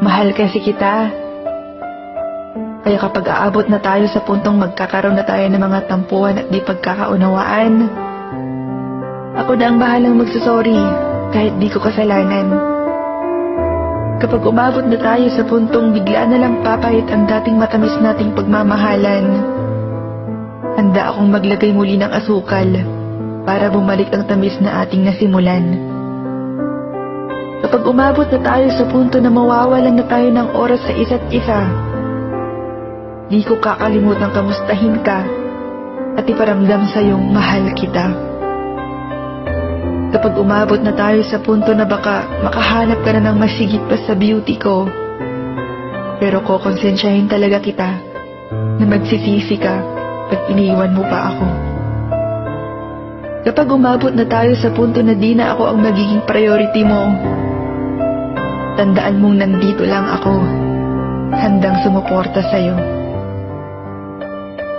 Mahal kasi kita. Kaya kapag aabot na tayo sa puntong magkakaroon na tayo ng mga tampuhan at di pagkakaunawaan, ako na ang bahalang magsasorry kahit di ko kasalanan. Kapag umabot na tayo sa puntong bigla na lang papayat ang dating matamis nating pagmamahalan, handa akong maglagay muli ng asukal para bumalik ang tamis na ating nasimulan. Kapag umabot na tayo sa punto na mawawalan na tayo ng oras sa isa't isa, di ko kakalimutan kamustahin ka at iparamdam sa'yong mahal kita. Kapag umabot na tayo sa punto na baka makahanap ka na ng masigit pa sa beauty ko, pero kokonsensyahin talaga kita na magsisisi ka pag iniwan mo pa ako. Kapag umabot na tayo sa punto na di na ako ang magiging priority mo, tandaan mong nandito lang ako, handang sumuporta sa'yo.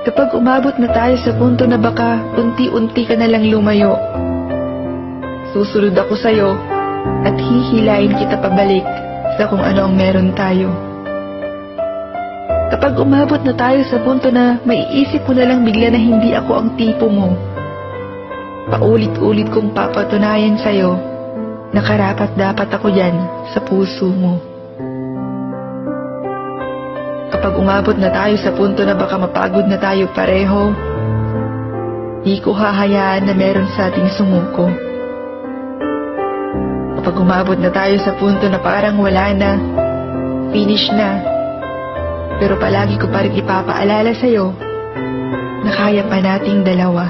Kapag umabot na tayo sa punto na baka unti-unti ka na lang lumayo, susunod ako sa'yo at hihilain kita pabalik sa kung ano ang meron tayo. Kapag umabot na tayo sa punto na maiisip mo na lang bigla na hindi ako ang tipo mo, paulit-ulit kong papatunayan sa'yo na karapat-dapat ako dyan sa puso mo. Kapag umabot na tayo sa punto na baka mapagod na tayo pareho, di ko hahayaan na meron sa ating sumuko. Kapag umabot na tayo sa punto na parang wala na, finish na, pero palagi ko pa rin ipapaalala sa'yo na kaya pa nating dalawa.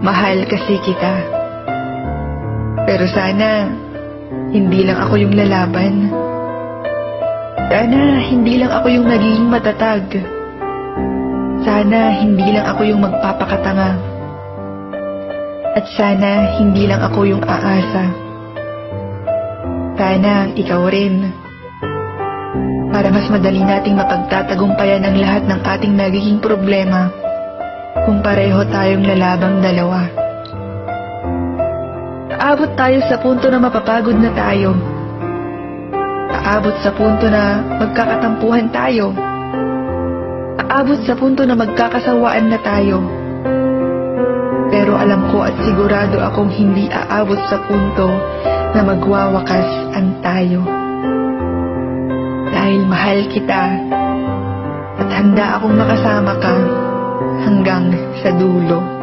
Mahal kasi kita. Pero sana, hindi lang ako yung lalaban. Sana, hindi lang ako yung nagiging matatag. Sana, hindi lang ako yung magpapakatanga. At sana, hindi lang ako yung aasa. Sana, ikaw rin. Para mas madali nating mapagtatagumpayan ang lahat ng ating nagiging problema kung pareho tayong lalabang dalawa. Aabot tayo sa punto na mapapagod na tayo. Aabot sa punto na magkakatampuhan tayo. Aabot sa punto na magkakasawaan na tayo. Pero alam ko at sigurado akong hindi aabot sa punto na magwawakas ang tayo. Dahil mahal kita at handa akong makasama ka hanggang sa dulo.